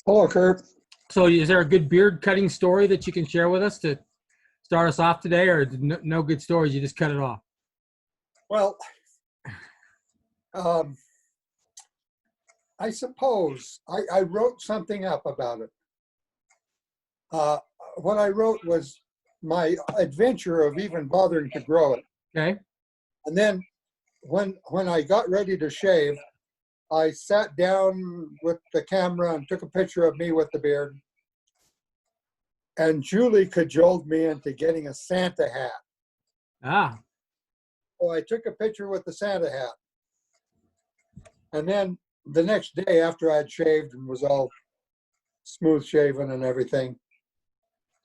Hello, Kurt. So is there a good beard cutting story that you can share with us to start us off today, or no good stories, you just cut it off? Well, um, I suppose I wrote something up about it. Uh, what I wrote was my adventure of even bothering to grow it. Okay. And then when I got ready to shave, I sat down with the camera and took a picture of me with the beard. And Julie cajoled me into getting a Santa hat. Ah, So I took a picture with the Santa hat. And then the next day after I'd shaved and was all smooth shaven and everything,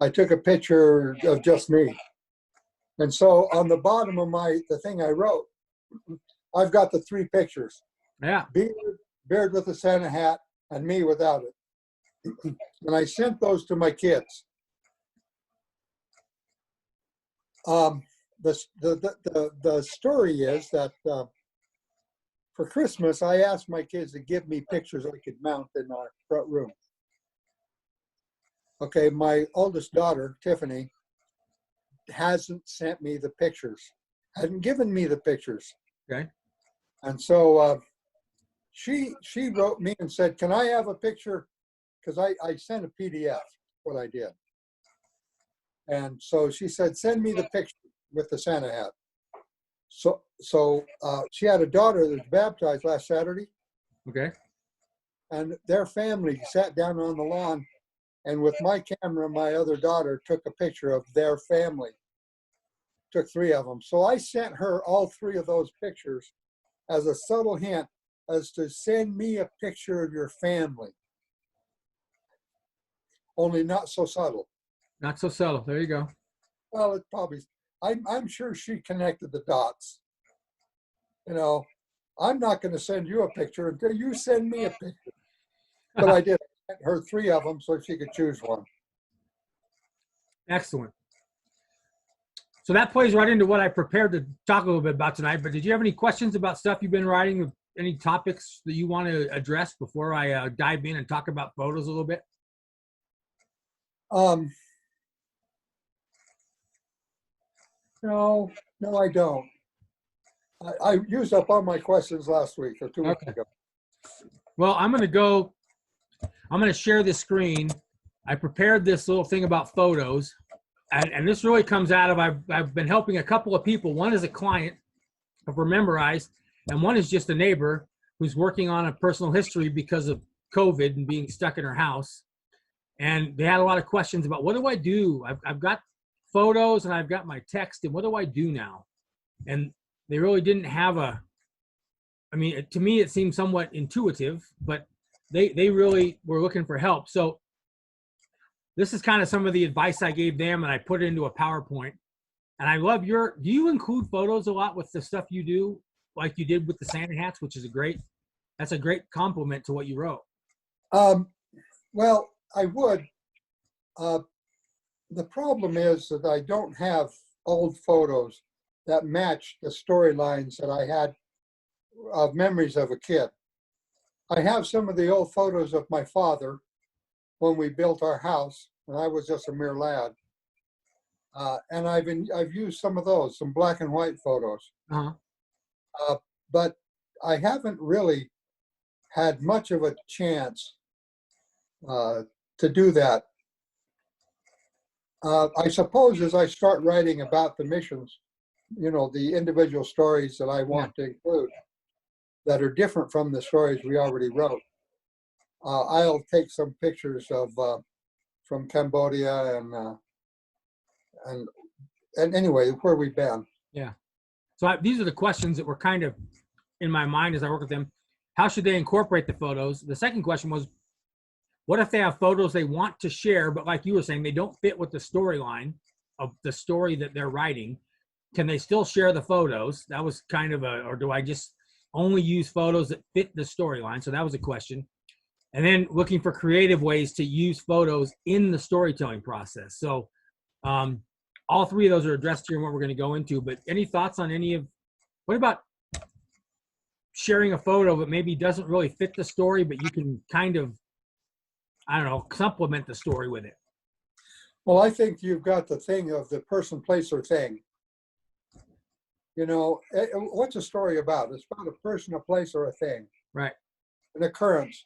I took a picture of just me. And so on the bottom of the thing I wrote, I've got the three pictures. yeah. Beard with the Santa hat and me without it. And I sent those to my kids. The story is that for Christmas, I asked my kids to give me pictures I could mount in our front room. Okay, my oldest daughter, Tiffany, hasn't sent me the pictures, hadn't given me the pictures. Okay. And so she wrote me and said, can I have a picture? Because I sent a PDF, what I did. And so she said, send me the picture with the Santa hat. So she had a daughter that was baptized last Saturday. Okay. And their family sat down on the lawn, and with my camera, my other daughter took a picture of their family. Took three of them. So I sent her all three of those pictures as a subtle hint as to send me a picture of your family. Only not so subtle. Not so subtle. There you go. Well, it probably, I'm sure she connected the dots. You know, I'm not going to send you a picture until you send me a picture. But I did send her three of them so she could choose one. Excellent. So that plays right into what I prepared to talk a little bit about tonight. But did you have any questions about stuff you've been writing? Any topics that you want to address before I dive in and talk about photos a little bit? No, I don't. I used up all my questions last week or 2 weeks ago. Well, I'm going to share this screen. I prepared this little thing about photos, and this really comes out of, I've been helping a couple of people. One is a client of Rememberize, and one is just a neighbor who's working on a personal history because of COVID and being stuck in her house. And they had a lot of questions about, what do I do? I've got photos and I've got my text, and what do I do now? And they really didn't have I mean, to me, it seemed somewhat intuitive, but they really were looking for help. So this is kind of some of the advice I gave them, and I put it into a PowerPoint. And I love do you include photos a lot with the stuff you do, like you did with the Santa hats, which is that's a great compliment to what you wrote. Well, I would. The problem is that I don't have old photos that match the storylines that I had of memories of a kid. I have some of the old photos of my father when we built our house, and I was just a mere lad. And I've used some of those, some black and white photos. But I haven't really had much of a chance to do that. I suppose as I start writing about the missions, you know, the individual stories that I want to include that are different from the stories we already wrote, I'll take some pictures of from Cambodia and anyway, where we've been. Yeah. So these are the questions that were kind of in my mind as I work with them. How should they incorporate the photos? The second question was, what if they have photos they want to share, but like you were saying, they don't fit with the storyline of the story that they're writing? Can they still share the photos? That was kind of or do I just only use photos that fit the storyline? So that was a question. And then looking for creative ways to use photos in the storytelling process. So all three of those are addressed here in what we're going to go into, but any thoughts on what about sharing a photo that maybe doesn't really fit the story, but you can kind of I don't know, supplement the story with it. Well, I think you've got the thing of the person, place, or thing. You know, what's a story about? It's about a person, a place, or a thing, Right. an occurrence.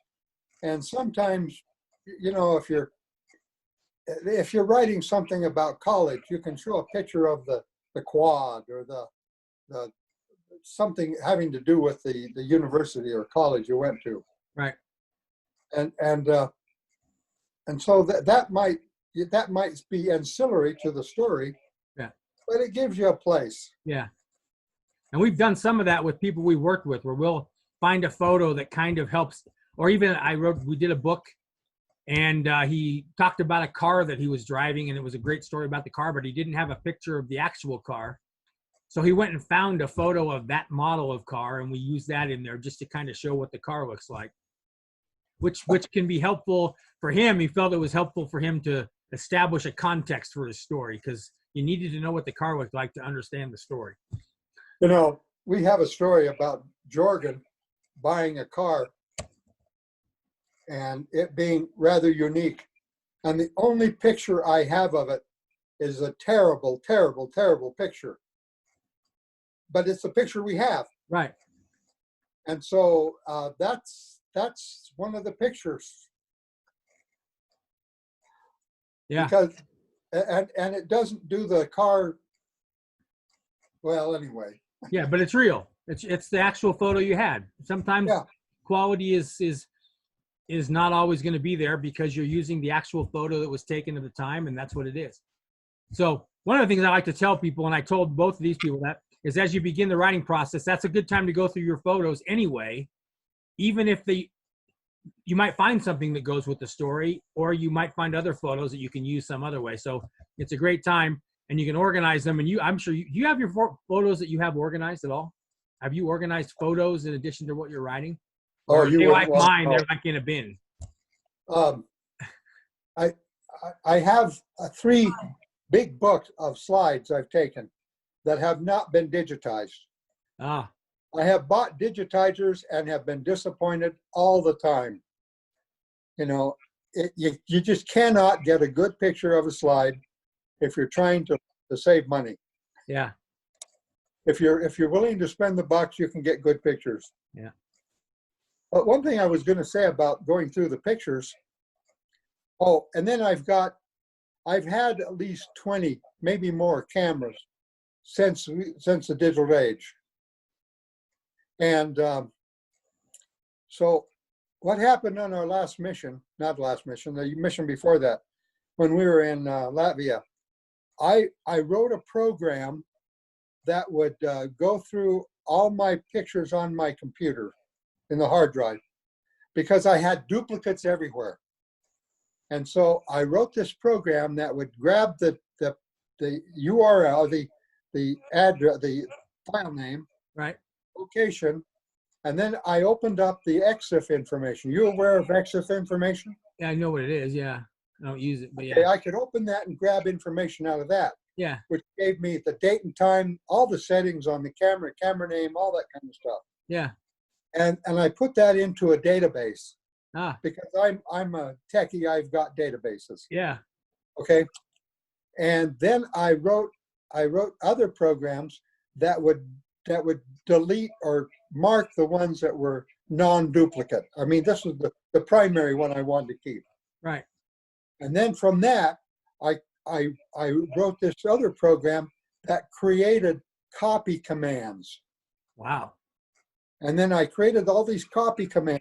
And sometimes, you know, if you're writing something about college, you can show a picture of the quad or the something having to do with the university or college you went to. Right. And so that might be ancillary to the story. Yeah. But it gives you a place. Yeah. And we've done some of that with people we worked with, where we'll find a photo that kind of helps. Or even we did a book, and he talked about a car that he was driving, and it was a great story about the car, but he didn't have a picture of the actual car. So he went and found a photo of that model of car, and we used that in there just to kind of show what the car looks like, which can be helpful for him. He felt it was helpful for him to establish a context for his story, because you needed to know what the car looked like to understand the story. You know, we have a story about Jorgen buying a car and it being rather unique. And the only picture I have of it is a terrible, terrible, terrible picture. But it's the picture we have. Right. And so that's one of the pictures. Yeah. Because and it doesn't do the car well anyway. Yeah, but it's real. It's the actual photo you had. Sometimes quality is not always going to be there because you're using the actual photo that was taken at the time, and that's what it is. So one of the things I like to tell people, and I told both of these people that, is as you begin the writing process, that's a good time to go through your photos anyway, even if you might find something that goes with the story, or you might find other photos that you can use some other way. So it's a great time, and you can organize them. And I'm sure you have your photos that you have organized at all? Have you organized photos in addition to what you're writing? Or you they like wouldn't want mine, to they're like in a bin. I have 3 big books of slides I've taken that have not been digitized. Ah, I have bought digitizers and have been disappointed all the time. You know, you just cannot get a good picture of a slide if you're trying to save money. yeah. If you're willing to spend the bucks, you can get good pictures. Yeah. But one thing I was going to say about going through the pictures, and then I've had at least 20, maybe more cameras since the digital age. And so what happened on our last mission, not last mission, the mission before that, when we were in Latvia, I wrote a program that would go through all my pictures on my computer in the hard drive, because I had duplicates everywhere. And so I wrote this program that would grab the URL, the address, the file name, Right. location, and then I opened up the EXIF information. You aware of EXIF information? Yeah, I know what it is. Yeah. I don't use it, but yeah. Okay, I could open that and grab information out of that. Yeah. Which gave me the date and time, all the settings on the camera name, all that kind of stuff. Yeah. And I put that into a database. Ah. Because I'm a techie, I've got databases. Yeah. Okay. And then I wrote other programs that would delete or mark the ones that were non-duplicate. I mean, this was the primary one I wanted to keep. Right. And then from that, I wrote this other program that created copy commands. Wow. And then I created all these copy commands,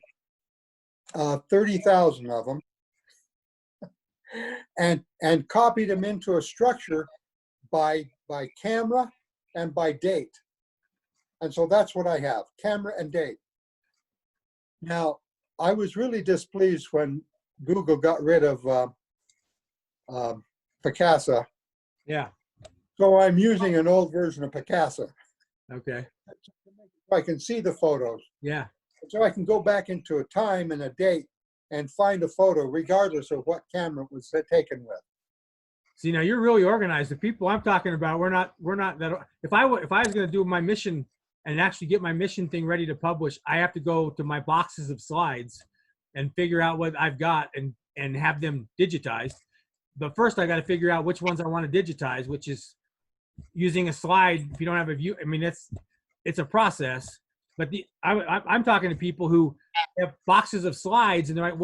30,000 of them, and copied them into a structure by camera and by date. And so that's what I have, camera and date. Now, I was really displeased when Google got rid of Picasa. Yeah. So I'm using an old version of Picasa. Okay. So I can see the photos. Yeah. So I can go back into a time and a date and find a photo regardless of what camera it was taken with. See, now you're really organized. The people I'm talking about, we're not that. If I was going to do my mission and actually get my mission thing ready to publish, I have to go to my boxes of slides and figure out what I've got and and have them digitized. But first I got to figure out which ones I want to digitize, which is using a slide. If you don't have a view, I mean, it's a process. But I'm talking to people who have boxes of slides and they're like,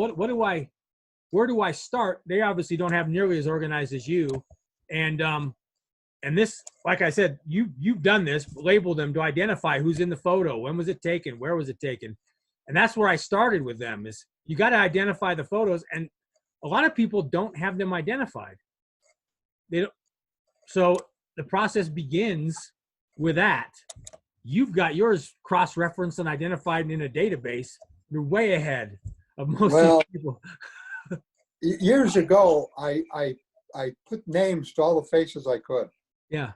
where do I start? They obviously don't have nearly as organized as you. And this, like I said, you've done this, label them to identify who's in the photo, when was it taken, where was it taken. And that's where I started with them, is you got to identify the photos. And a lot of people don't have them identified. They don't, so the process begins with that. You've got yours cross-referenced and identified in a database. You're way ahead of most of these people. Years ago, I put names to all the faces I could. Yeah.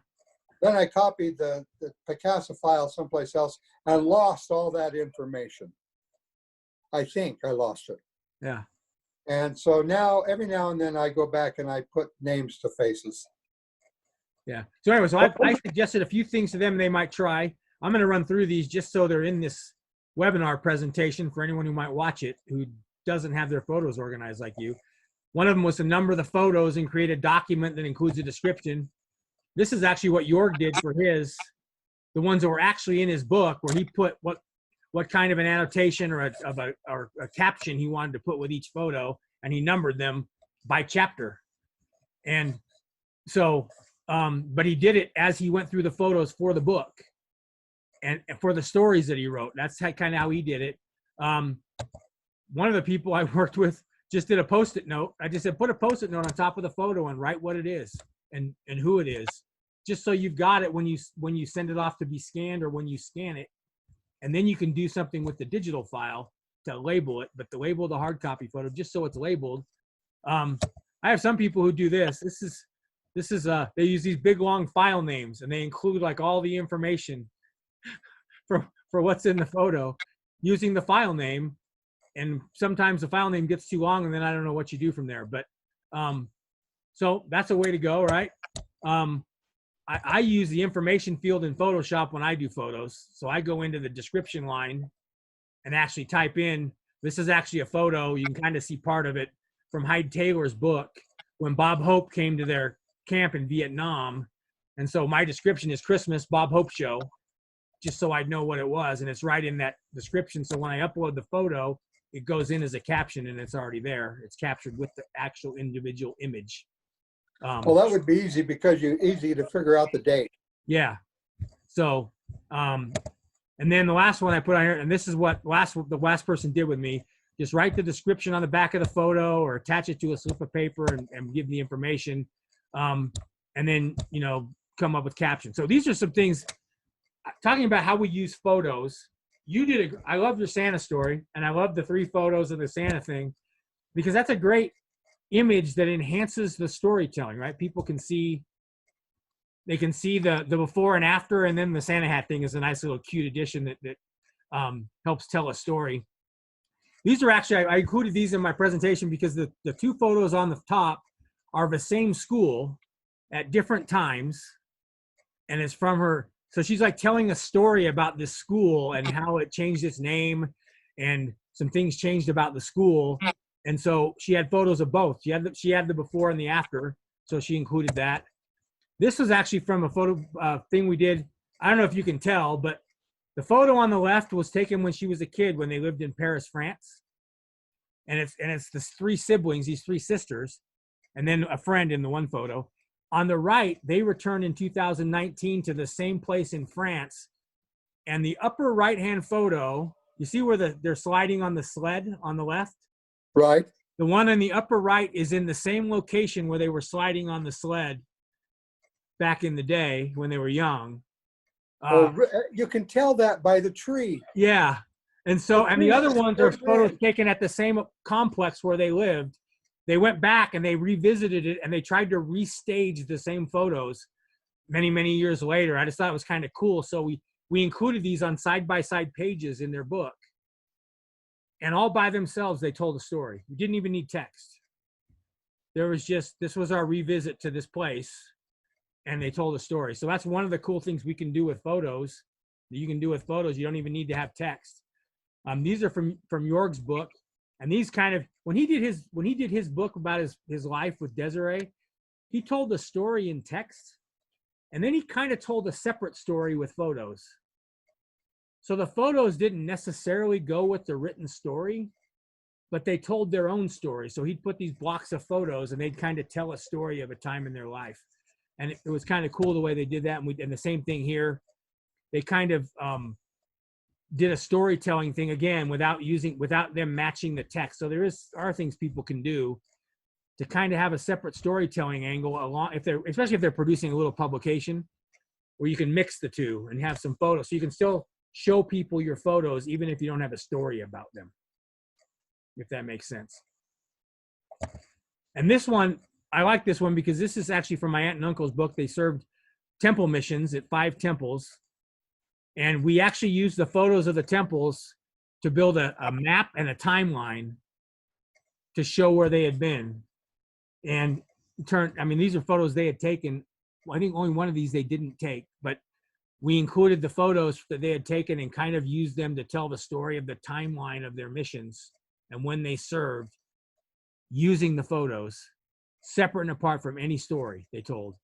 Then I copied the Picasa file someplace else and lost all that information. I think I lost it. Yeah. And so now, every now and then, I go back and I put names to faces. Yeah. So anyway, so I suggested a few things to them they might try. I'm going to run through these just so they're in this webinar presentation for anyone who might watch it who doesn't have their photos organized like you. One of them was to number the photos and create a document that includes a description. This is actually what Jorg did for his, the ones that were actually in his book, where he put what kind of an annotation or a caption he wanted to put with each photo, and he numbered them by chapter. And so, but he did it as he went through the photos for the book and for the stories that he wrote. That's kind of how he did it. One of the people I worked with just did a Post-it note. I just said, put a Post-it note on top of the photo and write what it is and who it is, just so you've got it when you send it off to be scanned or when you scan it. And then you can do something with the digital file to label it, but to label the hard copy photo just so it's labeled. I have some people who do this. This is they use these big long file names and they include like all the information for what's in the photo using the file name. And sometimes the file name gets too long and then I don't know what you do from there. But so that's a way to go, right? I use the information field in Photoshop when I do photos. So I go into the description line and actually type in, this is actually a photo. You can kind of see part of it from Hyde Taylor's book when Bob Hope came to their camp in Vietnam. And so my description is Christmas Bob Hope Show, just so I'd know what it was. And it's right in that description. So when I upload the photo, it goes in as a caption and it's already there. It's captured with the actual individual image. Well, that would be easy because you're easy to figure out the date. Yeah. So, and then the last one I put on here, and this is what the last person did with me, just write the description on the back of the photo or attach it to a slip of paper and give the information. And then, come up with captions. So these are some things, talking about how we use photos. You did I love your Santa story, and I love the 3 photos of the Santa thing, because that's a great image that enhances the storytelling, right? People can see, they can see the before and after, and then the Santa hat thing is a nice little cute addition that helps tell a story. These are actually, I included these in my presentation because the 2 photos on the top are the same school at different times, and it's from her. So she's like telling a story about this school and how it changed its name and some things changed about the school. And so she had photos of both. She had the before and the after. So she included that. This was actually from a photo thing we did. I don't know if you can tell, but the photo on the left was taken when she was a kid, when they lived in Paris, France. And it's the 3 siblings, these 3 sisters, and then a friend in the one photo. On the right, they returned in 2019 to the same place in France. And the upper right-hand photo, you see where they're sliding on the sled on the left? Right. The one in the upper right is in the same location where they were sliding on the sled back in the day when they were young. You can tell that by the tree. Yeah. And so, and the other ones are photos taken at the same complex where they lived. They went back and they revisited it and they tried to restage the same photos many, many years later. I just thought it was kind of cool. So we included these on side-by-side pages in their book. And all by themselves, they told a story. We didn't even need text. There was just, this was our revisit to this place, and they told a story. So that's one of the cool things we can do with photos. That you can do with photos. You don't even need to have text. These are from Jorg's book. And these kind of, when he did his book about his life with Desiree, he told the story in text, and then he kind of told a separate story with photos. So the photos didn't necessarily go with the written story, but they told their own story. So he'd put these blocks of photos and they'd kind of tell a story of a time in their life. And it was kind of cool the way they did that. And the same thing here, they kind of did a storytelling thing again without them matching the text. So are things people can do to kind of have a separate storytelling angle along, especially if they're producing a little publication where you can mix the two and have some photos. So you can still show people your photos even if you don't have a story about them, if that makes sense. And this one, I like this one because this is actually from my aunt and uncle's book. They served temple missions at 5 temples. And we actually used the photos of the temples to build a map and a timeline to show where they had been. And these are photos they had taken. Well, I think only one of these they didn't take, but we included the photos that they had taken and kind of used them to tell the story of the timeline of their missions and when they served, using the photos separate and apart from any story they told.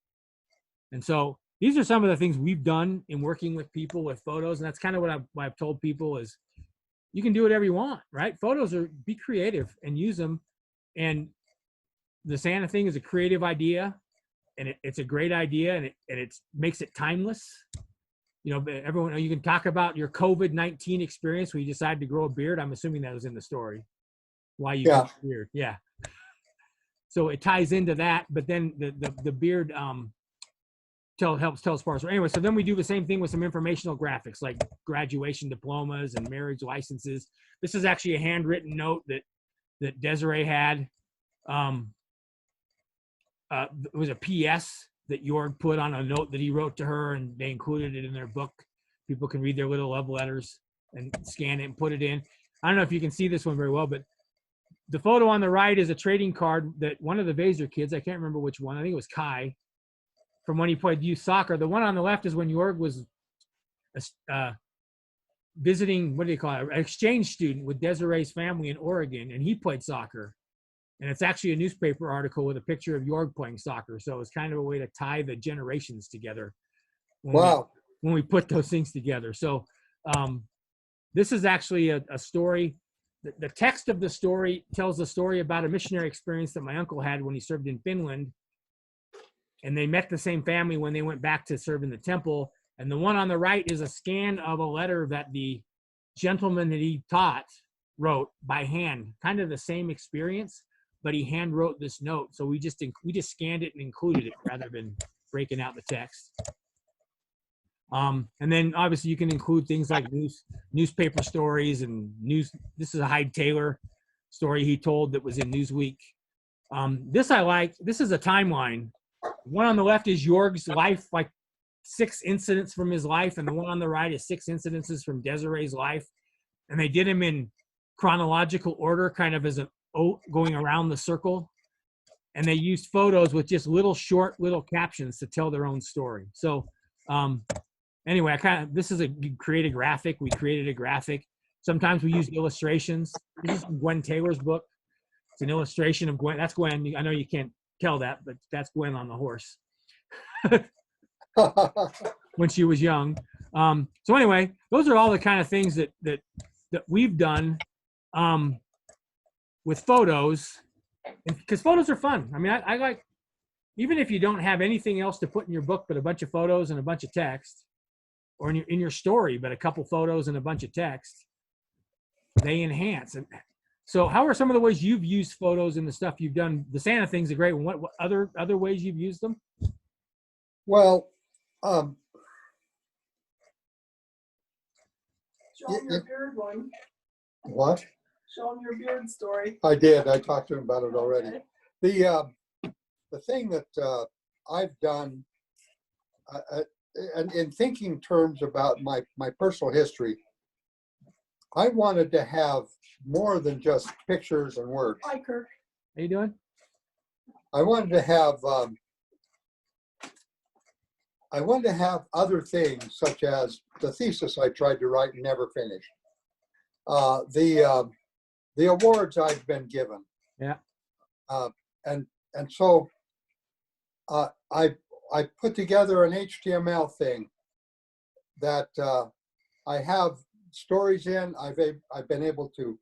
And so these are some of the things we've done in working with people with photos. And that's kind of what I've told people is you can do whatever you want, right? Be creative and use them. And the Santa thing is a creative idea, and it's a great idea, and it makes it timeless. Everyone, you can talk about your COVID-19 experience where you decided to grow a beard. I'm assuming that was in the story. Why you grew a beard. Yeah. So it ties into that, but then the beard helps tell us part. So anyway, so then we do the same thing with some informational graphics like graduation diplomas and marriage licenses. This is actually a handwritten note that Desiree had. It was a PS that Jorg put on a note that he wrote to her, and they included it in their book. People can read their little love letters and scan it and put it in. I don't know if you can see this one very well, but the photo on the right is a trading card that one of the Vaser kids, I can't remember which one, I think it was Kai, from when he played youth soccer. The one on the left is when Jorg was visiting, what do you call it, an exchange student with Desiree's family in Oregon, and he played soccer. And it's actually a newspaper article with a picture of Jorg playing soccer. So it's kind of a way to tie the generations together when we put those things together. So this is actually a story. The text of the story tells the story about a missionary experience that my uncle had when he served in Finland. And they met the same family when they went back to serve in the temple. And the one on the right is a scan of a letter that the gentleman that he taught wrote by hand, kind of the same experience, but he hand wrote this note. So we just scanned it and included it rather than breaking out the text. And then obviously you can include things like newspaper stories and news. This is a Hyde Taylor story he told that was in Newsweek. This I like. This is a timeline. One on the left is Jorg's life, like 6 incidents from his life, and the one on the right is 6 incidences from Desiree's life. And they did them in chronological order, kind of as an O going around the circle. And they used photos with just little captions to tell their own story. So anyway, this is we created a graphic. Sometimes we use illustrations. This is from Gwen Taylor's book. It's an illustration of Gwen. That's Gwen. I know you can't tell that, but that's Gwen on the horse when she was young. So anyway, those are all the kind of things that we've done with photos, because photos are fun. I mean, I like, even if you don't have anything else to put in your book but a bunch of photos and a bunch of text, or in your story but a couple photos and a bunch of text, they enhance. And so how are some of the ways you've used photos in the stuff you've done? The Santa thing's a great one. What other ways you've used them? Well, show him your beard one. What? Show him your beard story. I did. I talked to him about it already. Okay. The thing that I've done, and in thinking terms about my personal history, I wanted to have more than just pictures and words. Hi, Kirk. How you doing? I wanted to have other things, such as the thesis I tried to write and never finished. the awards I've been given. Yeah. And so I put together an HTML thing that I have stories in. I've been able to,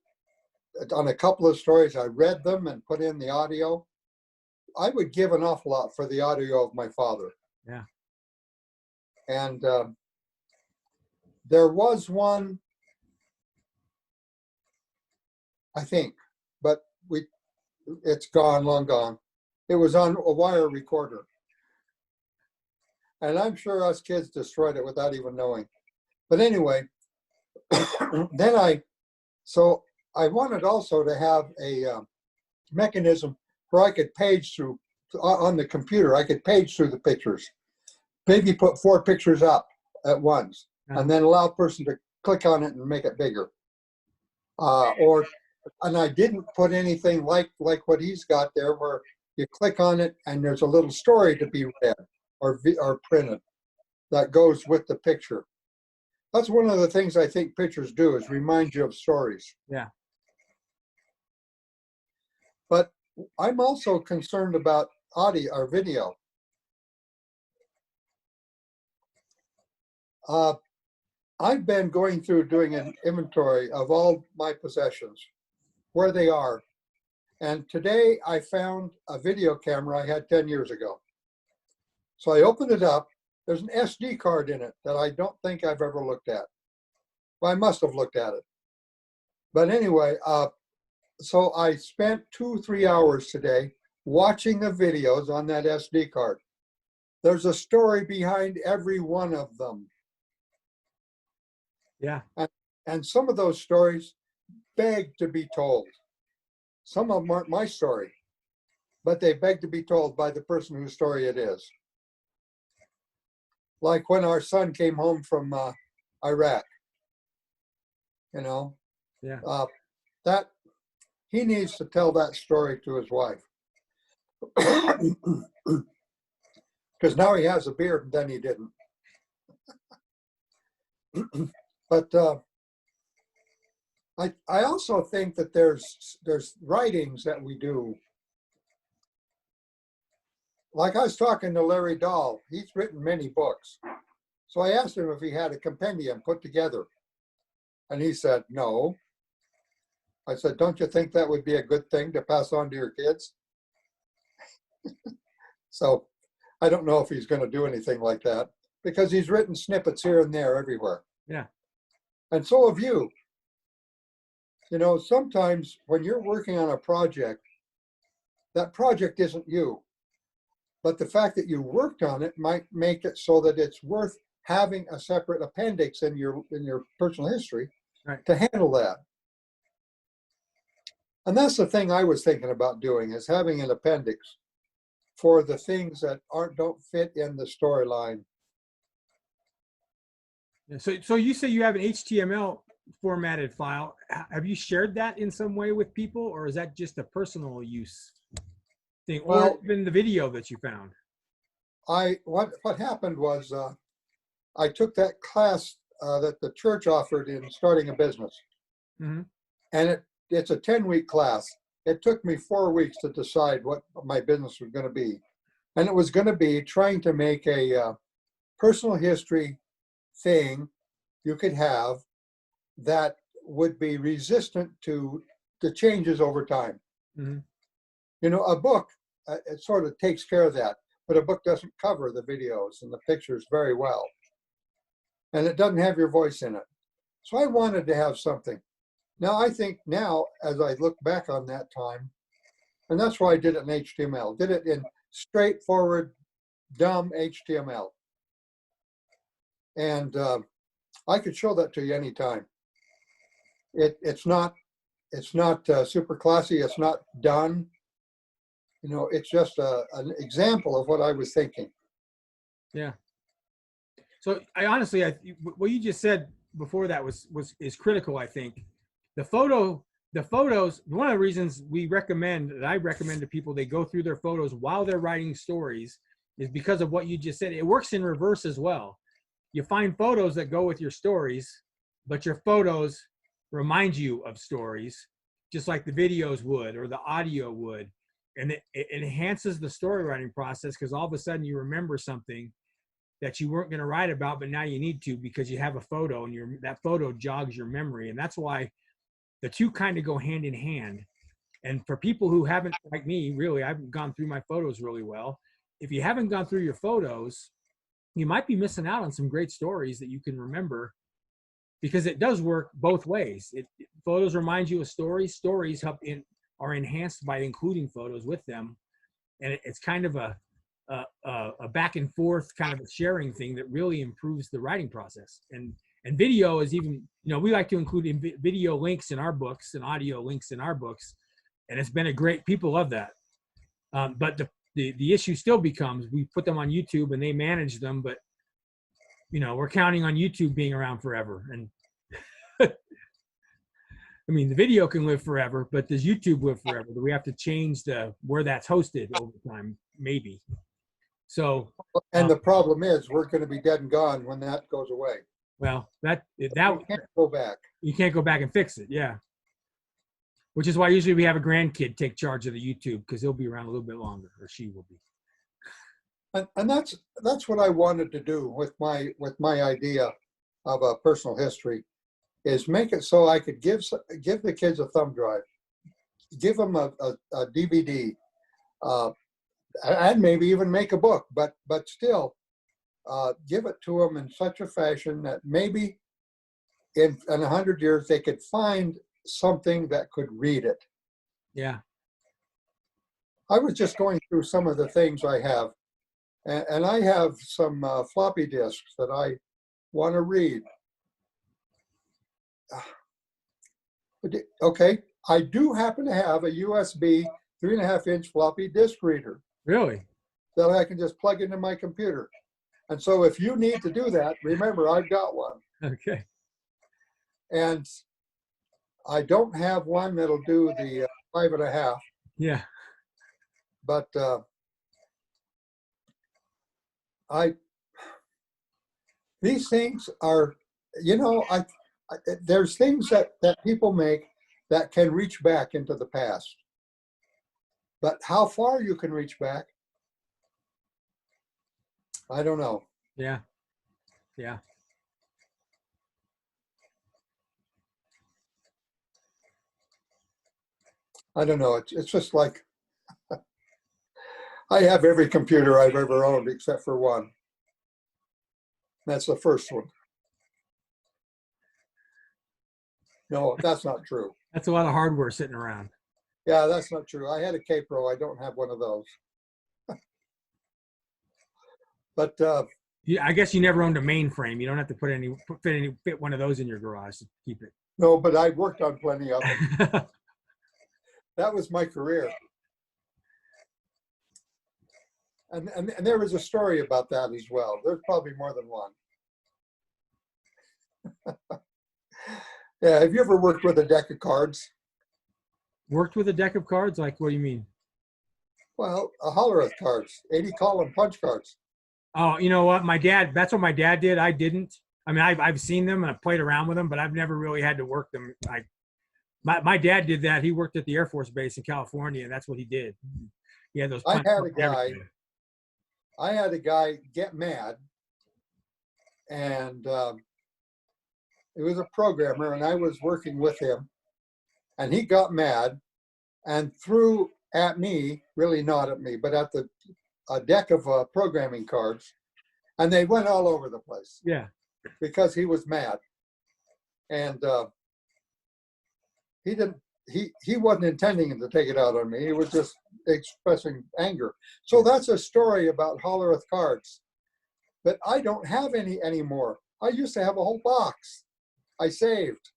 on a couple of stories, I read them and put in the audio. I would give an awful lot for the audio of my father. Yeah. And there was one, I think, but it's gone, long gone. It was on a wire recorder. And I'm sure us kids destroyed it without even knowing. But anyway, so I wanted also to have a mechanism where I could page through, on the computer, I could page through the pictures. Maybe put 4 pictures up at once, and then allow a person to click on it and make it bigger. And I didn't put anything like what he's got there, where you click on it and there's a little story to be read or printed that goes with the picture. That's one of the things I think pictures do, is remind you of stories. Yeah. But I'm also concerned about audio or video. I've been going through doing an inventory of all my possessions, where they are. And today I found a video camera I had 10 years ago. So I opened it up. There's an SD card in it that I don't think I've ever looked at. Well, I must have looked at it. But anyway, so I spent 2-3 hours today watching the videos on that SD card. There's a story behind every one of them. Yeah. And some of those stories beg to be told. Some of them aren't my story, but they beg to be told by the person whose story it is. Like when our son came home from Iraq, you know, Yeah. that he needs to tell that story to his wife. Because now he has a beard and then he didn't. But I also think that there's writings that we do. Like I was talking to Larry Dahl, he's written many books. So I asked him if he had a compendium put together. And he said, no. I said, don't you think that would be a good thing to pass on to your kids? So I don't know if he's going to do anything like that, because he's written snippets here and there everywhere. Yeah. And so have you. You know, sometimes when you're working on a project, that project isn't you. But the fact that you worked on it might make it so that it's worth having a separate appendix in your personal history, right, to handle that. And that's the thing I was thinking about doing, is having an appendix for the things that don't fit in the storyline. Yeah. So you say you have an HTML formatted file. Have you shared that in some way with people, or is that just a personal use thing, or Well, even the video that you found? What happened was I took that class that the church offered in starting a business, Mm-hmm. and it's a 10-week class. It took me 4 weeks to decide what my business was going to be, and it was going to be trying to make a personal history thing you could have that would be resistant to the changes over time. Mm-hmm. You know, a book, it sort of takes care of that, but a book doesn't cover the videos and the pictures very well. And it doesn't have your voice in it. So I wanted to have something. Now, I think now, as I look back on that time, and that's why I did it in HTML, did it in straightforward, dumb HTML. And I could show that to you anytime. It's not super classy. It's not done. You know, it's just an example of what I was thinking. Yeah. So I honestly, what you just said before that is critical. I think the photos. One of the reasons I recommend to people they go through their photos while they're writing stories is because of what you just said. It works in reverse as well. You find photos that go with your stories, but your photos remind you of stories. just like the videos would or the audio would. And it enhances the story writing process, because all of a sudden you remember something that you weren't going to write about, but now you need to because you have a photo, and that photo jogs your memory. And that's why the two kind of go hand in hand. And for people who haven't, like me, really, I haven't gone through my photos really well. If you haven't gone through your photos, you might be missing out on some great stories that you can remember, because it does work both ways. Photos remind you of stories. Stories are enhanced by including photos with them. And it's kind of a back and forth kind of a sharing thing that really improves the writing process. And video is even, we like to include video links in our books and audio links in our books. And it's been people love that. But the issue still becomes, we put them on YouTube and they manage them, but we're counting on YouTube being around forever. And I mean, the video can live forever, but does YouTube live forever? Do we have to change where that's hosted over time? Maybe. So. And the problem is, we're going to be dead and gone when that goes away. Well, you can't go back. You can't go back and fix it. Yeah. Which is why usually we have a grandkid take charge of the YouTube, because he'll be around a little bit longer, or she will be. And that's what I wanted to do with my idea of a personal history, is make it so I could give the kids a thumb drive, give them a DVD, and maybe even make a book, but still give it to them in such a fashion that maybe in 100 years they could find something that could read it. Yeah. I was just going through some of the things I have, and I have some floppy disks that I want to read. Okay, I do happen to have a USB 3.5-inch floppy disk reader. Really? That I can just plug into my computer. And so if you need to do that, remember, I've got one. Okay. And I don't have one that'll do the 5.5. Yeah. But these things are, there's things that people make that can reach back into the past. But how far you can reach back, I don't know. Yeah. Yeah. I don't know. It's just like, I have every computer I've ever owned except for one. That's the first one. No, that's not true. That's a lot of hardware sitting around. Yeah, that's not true. I had a K-Pro. I don't have one of those. But I guess you never owned a mainframe. You don't have to fit one of those in your garage to keep it. no, but I worked on plenty of them. That was my career. And there was a story about that as well. There's probably more than one. Yeah, have you ever worked with a deck of cards? Worked with a deck of cards? Like, what do you mean? Well, a Hollerith cards, 80 column punch cards. Oh, you know what? That's what my dad did. I didn't. I mean, I've seen them and I've played around with them, but I've never really had to work them. My dad did that. He worked at the Air Force Base in California, and that's what he did. He had those. I had a guy get mad, and it was a programmer, and I was working with him, and he got mad and threw at me, really not at me, but at a deck of programming cards, and they went all over the place. Yeah. Because he was mad, and he wasn't intending to take it out on me. He was just expressing anger. So that's a story about Hollerith cards. But I don't have any anymore. I used to have a whole box I saved.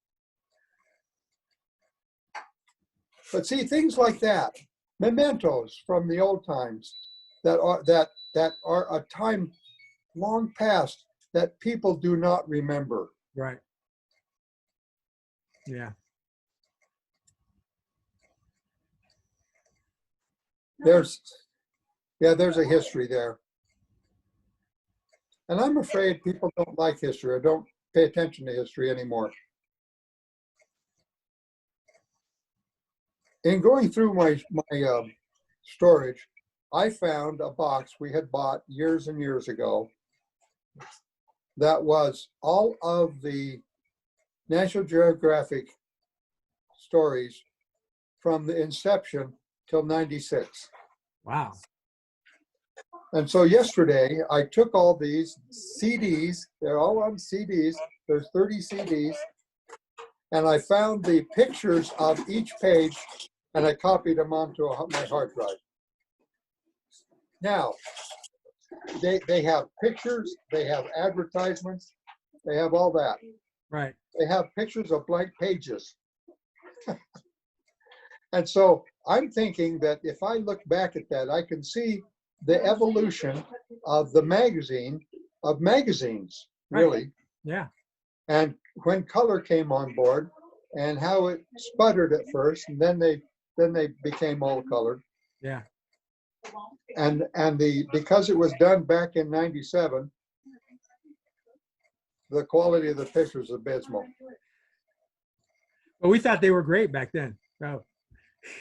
But see, things like that, mementos from the old times that are a time long past that people do not remember. Right. Yeah. There's a history there. And I'm afraid people don't like history or don't pay attention to history anymore. in going through my storage, I found a box we had bought years and years ago that was all of the National Geographic stories from the inception till 96. Wow. And so yesterday, I took all these CDs, they're all on CDs, there's 30 CDs, and I found the pictures of each page, and I copied them onto my hard drive. Now, they have pictures, they have advertisements, they have all that. Right. They have pictures of blank pages. And so I'm thinking that if I look back at that, I can see the evolution of the magazines, really. Yeah. And when color came on board and how it sputtered at first, and then they became all colored. Yeah. And because it was done back in 97, the quality of the pictures is abysmal. Well, we thought they were great back then. Oh.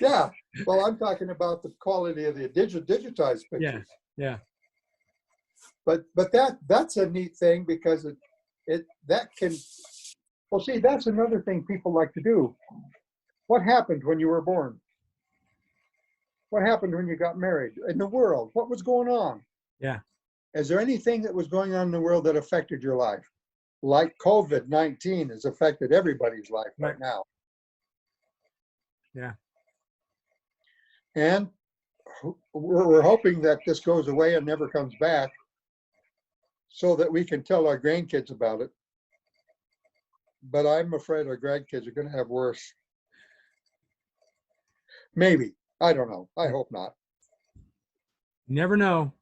Yeah. Well, I'm talking about the quality of the digitized pictures. Yeah. But that's a neat thing because that can, well, see, that's another thing people like to do. What happened when you were born? What happened when you got married? In the world, what was going on? Yeah. Is there anything that was going on in the world that affected your life? Like COVID-19 has affected everybody's life right now. Yeah. And we're hoping that this goes away and never comes back so that we can tell our grandkids about it. But I'm afraid our grandkids are going to have worse. Maybe. I don't know. I hope not. Never know.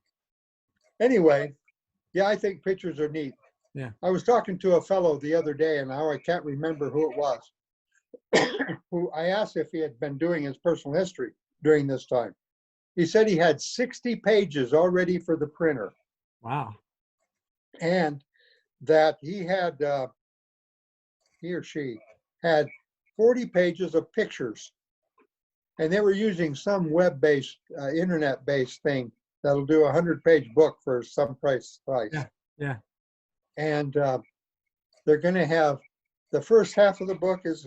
Anyway, yeah, I think pictures are neat. Yeah. I was talking to a fellow the other day, and now I can't remember who it was, who I asked if he had been doing his personal history during this time. He said he had 60 pages already for the printer. Wow. And that he or she had 40 pages of pictures. And they were using some web-based, internet-based thing that'll do a 100-page book for some price. Yeah. Yeah. And they're going to have the first half of the book is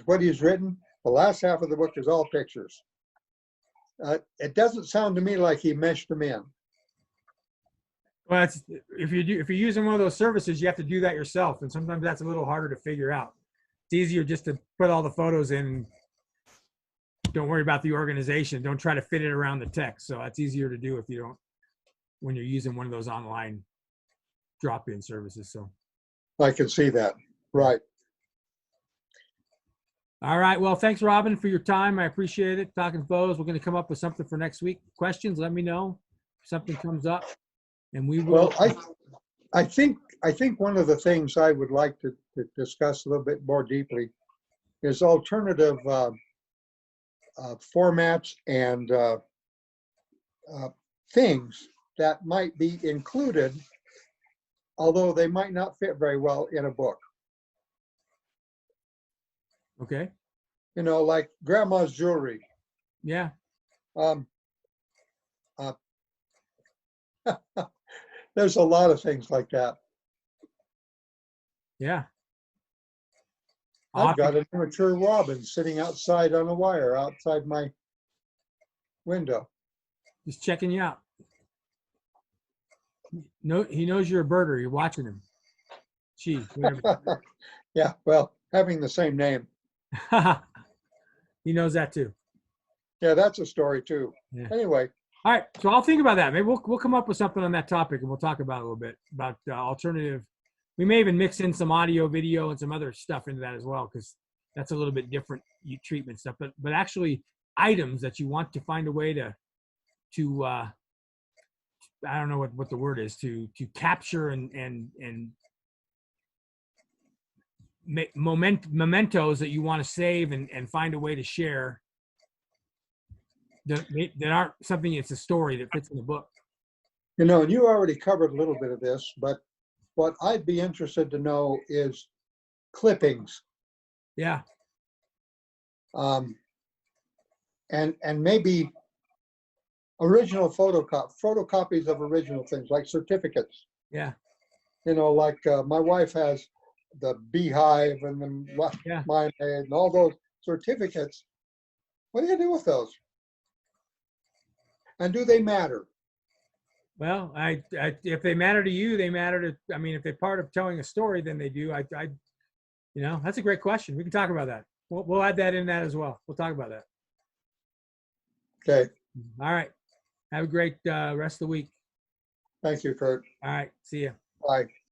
what he's written. The last half of the book is all pictures. It doesn't sound to me like he meshed them in. Well, if you're using one of those services, you have to do that yourself, and sometimes that's a little harder to figure out. It's easier just to put all the photos in. Don't worry about the organization. Don't try to fit it around the text. So that's easier to do when you're using one of those online drop-in services. So I can see that. Right. All right. Well, thanks, Robin, for your time. I appreciate it. Talking photos. We're going to come up with something for next week. Questions, let me know if something comes up, and we will. Well, I think one of the things I would like to discuss a little bit more deeply is alternative formats and things that might be included, although they might not fit very well in a book. Okay. You know, like grandma's jewelry. Yeah. There's a lot of things like that. Yeah. I've got an immature robin sitting outside on a wire outside my window. Just checking you out. No, he knows you're a birder. You're watching him. She, whatever. Yeah, well, having the same name. He knows that too. Yeah, that's a story too. Yeah. Anyway. All right, so I'll think about that. Maybe we'll come up with something on that topic, and we'll talk about it a little bit about alternative. We may even mix in some audio, video, and some other stuff into that as well, because that's a little bit different treatment stuff. But actually, items that you want to find a way to I don't know what the word is, to capture and mementos that you want to save and find a way to share that aren't something. It's a story that fits in the book. You know, and you already covered a little bit of this, but what I'd be interested to know is clippings. Yeah. and maybe original photocopies of original things like certificates. Yeah. You know, like my wife has the beehive and the Yeah. mine and all those certificates. What do you do with those? And do they matter? Well, if they matter to you, they matter to, I mean, if they're part of telling a story, then they do. You know, that's a great question. We can talk about that. We'll add that in that as well. We'll talk about that. Okay. All right. Have a great rest of the week. Thank you, Kurt. All right. See ya. Bye.